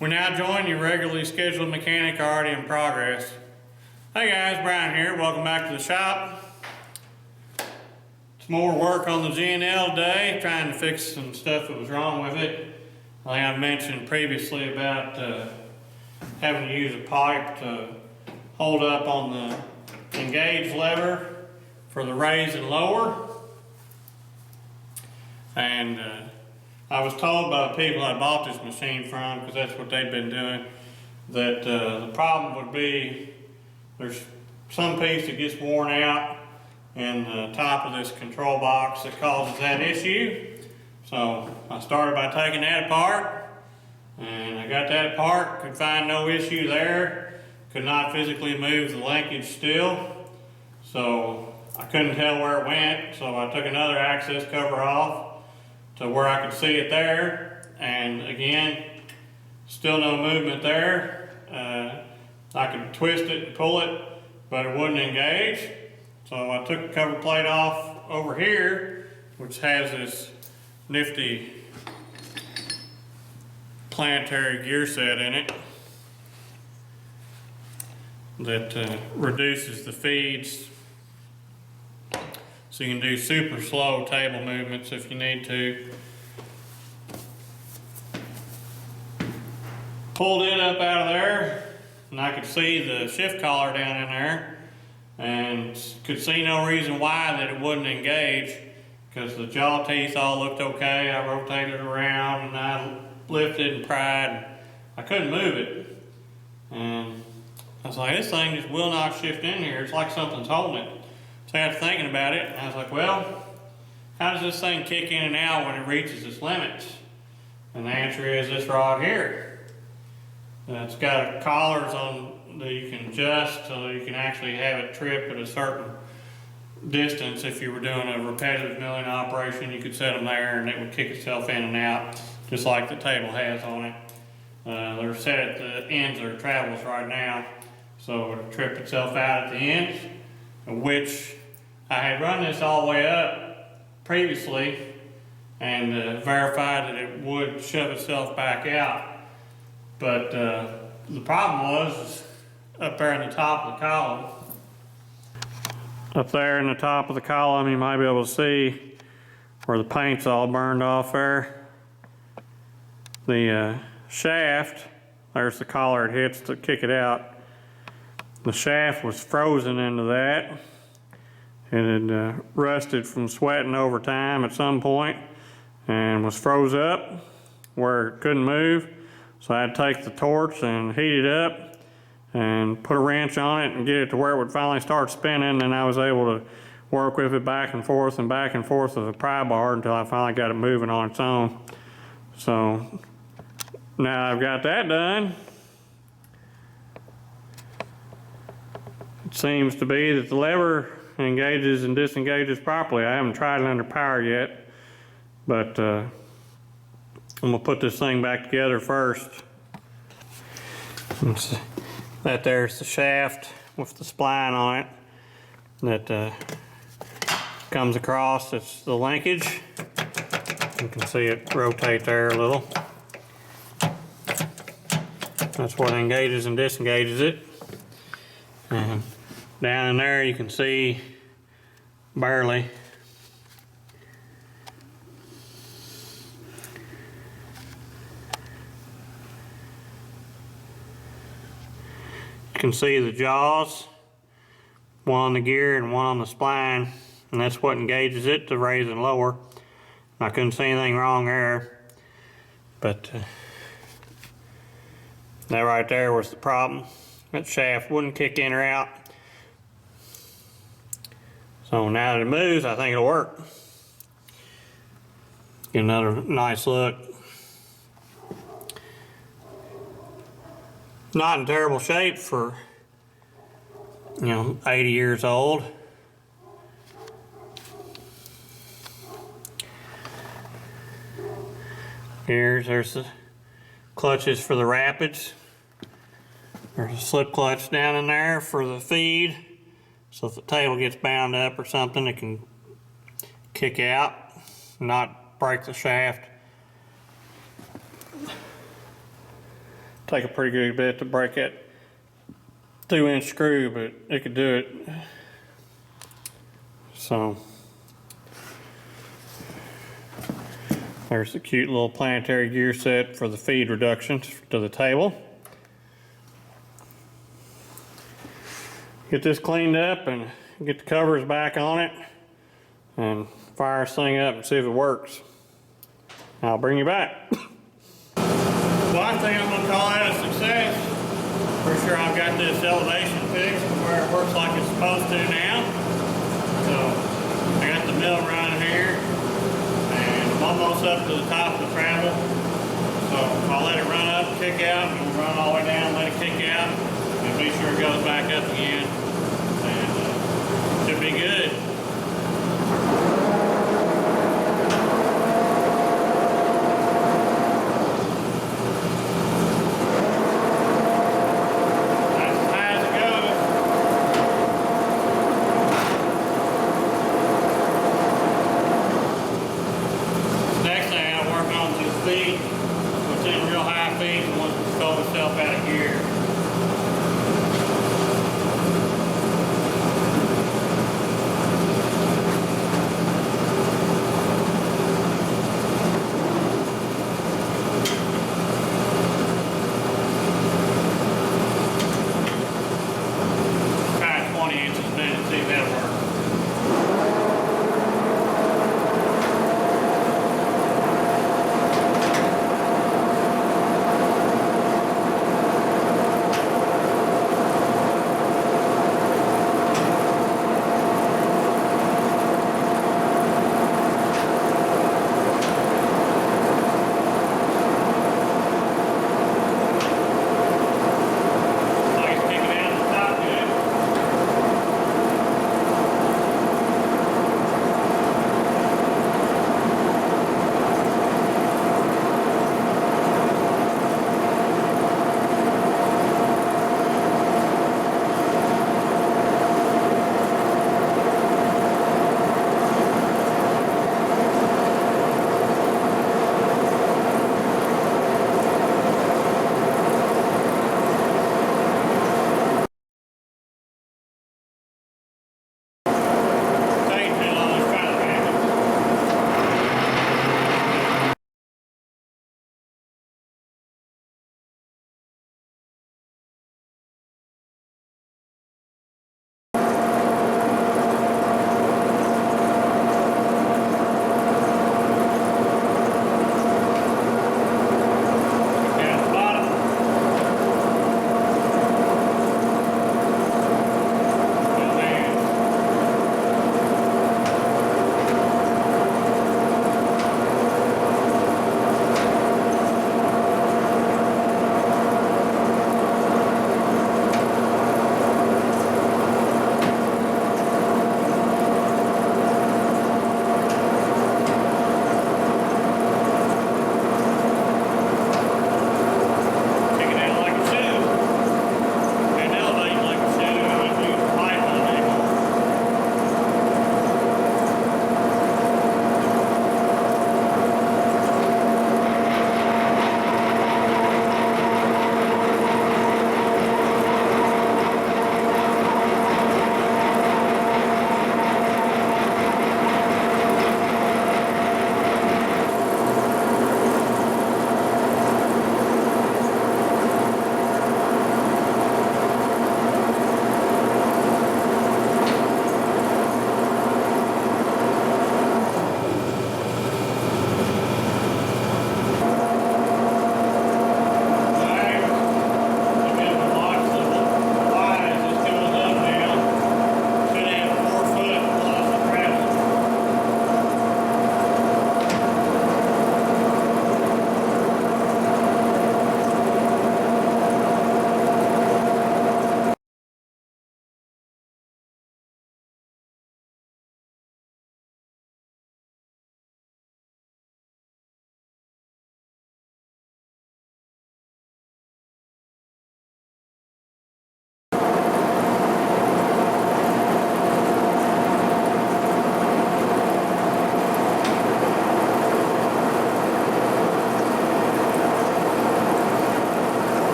We now join your regularly scheduled mechanic already in progress. Hey guys, Brian here. Welcome back to the shop. It's more work on the G&L today, trying to fix some stuff that was wrong with it. Like I mentioned previously about having to use a pipe to hold up on the engage lever for the raise and lower. And I was told by the people I bought this machine from, because that's what they'd been doing, that the problem would be there's some piece that gets worn out in the top of this control box that causes that issue. So I started by taking that apart, and I got that apart, could find no issue there, could not physically move the linkage still, so I couldn't tell where it went, so I took another access cover off to where I could see it there, and again, still no movement there. I could twist it and pull it, but it wouldn't engage. So I took the cover plate off over here, which has this nifty planetary gear set in it that reduces the feeds, so you can do super slow table movements if you need to. Pulled it up out of there, and I could see the shift collar down in there, and could see no reason why that it wouldn't engage, because the jaw teeth all looked okay. I rotated it around and I lifted and pried. I couldn't move it, and I was like, this thing just will not shift in here. It's like something's holding it. So I got thinking about it, and I was like, well, how does this thing kick in and out when it reaches its limits? And the answer is this rod here. It's got collars on that you can adjust so you can actually have it trip at a certain distance. If you were doing a repetitive milling operation, you could set them there and it would kick itself in and out, just like the table has on it. They're set at the ends of their travels right now, so it'll trip itself out at the ends, which I had run this all the way up previously and verified that it would shove itself back out. But the problem was up there in the top of the column. Up there in the top of the column, you might be able to see where the paint's all burned off there. The shaft, there's the collar it hits to kick it out. The shaft was frozen into that. It had rusted from sweating over time at some point and was froze up where it couldn't move. So I had to take the torch and heat it up and put a wrench on it and get it to where it would finally start spinning, and I was able to work with it back and forth with a pry bar until I finally got it moving on its own. So now I've got that done. It seems to be that the lever engages and disengages properly. I haven't tried it under power yet, but I'm gonna put this thing back together first. That there's the shaft with the spline on it that comes across. It's the linkage. You can see it rotate there a little. That's what engages and disengages it. And down in there you can see barely. You can see the jaws, one on the gear and one on the spline, and that's what engages it to raise and lower. I couldn't see anything wrong there, but that right there was the problem. That shaft wouldn't kick in or out. So now that it moves, I think it'll work. Get another nice look. Not in terrible shape for, 80 years old. There's the clutches for the rapids. There's a slip clutch down in there for the feed. So if the table gets bound up or something, it can kick out, not break the shaft. take a pretty good bit to break that 2-inch screw, but it could do it. So there's the cute little planetary gear set for the feed reduction to the table. Get this cleaned up and get the covers back on it and fire this thing up and see if it works. I'll bring you back. Well, I think I'm gonna call that a success. For sure I've got this elevation fixed where it works like it's supposed to now. So I got the mill running here and I'm almost up to the top of the travel. So I'll let it run up, kick out, and we'll run all the way down, let it kick out, and be sure it goes back up again. And should be good.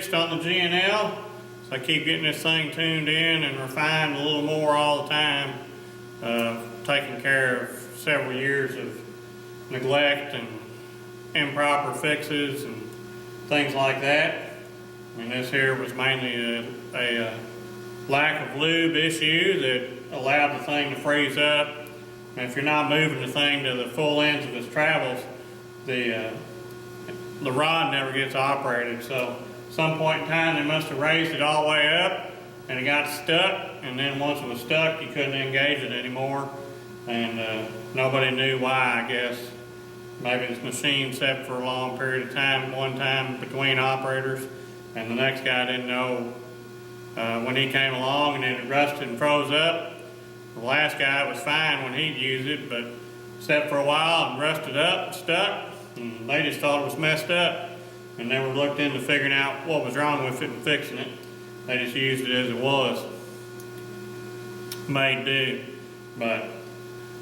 fixed on the G&L. So I keep getting this thing tuned in and refined a little more all the time. Taking care of several years of neglect and improper fixes and things like that. And this here was mainly a lack of lube issue that allowed the thing to freeze up. And if you're not moving the thing to the full ends of its travels, the rod never gets operated. So at some point in time they must have raised it all the way up and it got stuck, and then once it was stuck you couldn't engage it anymore, and nobody knew why. I guess maybe this machine sat for a long period of time one time between operators, and the next guy didn't know when he came along, and then it rusted and froze up. The last guy was fine when he'd use it, but sat for a while and rusted up and stuck, and they just thought it was messed up and never looked into figuring out what was wrong with it and fixing it. They just used it as it was, made do. But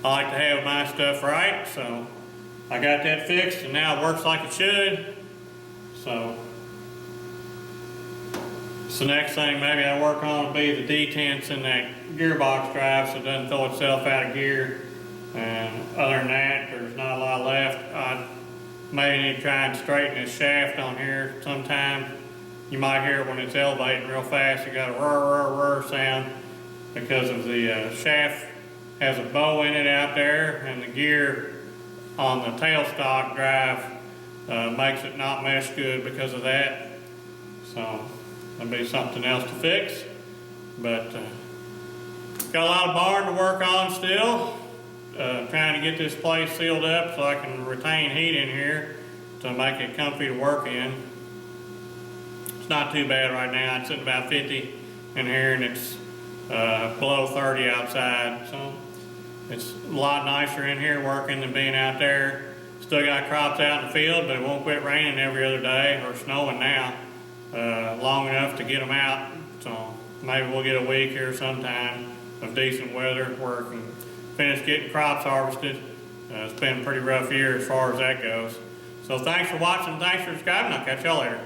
I like to have my stuff right, so I got that fixed and now it works like it should. So the next thing maybe I work on will be the detents in that gearbox drive so it doesn't throw itself out of gear. And other than that, there's not a lot left. I may need to try and straighten this shaft on here sometime. You might hear it when it's elevating real fast. It got a roar sound because of the shaft has a bow in it out there, and the gear on the tailstock drive makes it not mesh good because of that. So that'll be something else to fix. But got a lot of barn to work on still. Trying to get this place sealed up so I can retain heat in here to make it comfy to work in. It's not too bad right now. It's sitting about 50 in here, and it's below 30 outside. So it's a lot nicer in here working than being out there. Still got crops out in the field, but it won't quit raining every other day, or snowing now, long enough to get them out. So maybe we'll get a week here sometime of decent weather where we can finish getting crops harvested. It's been a pretty rough year as far as that goes. So thanks for watching, thanks for subscribing, I'll catch y'all later.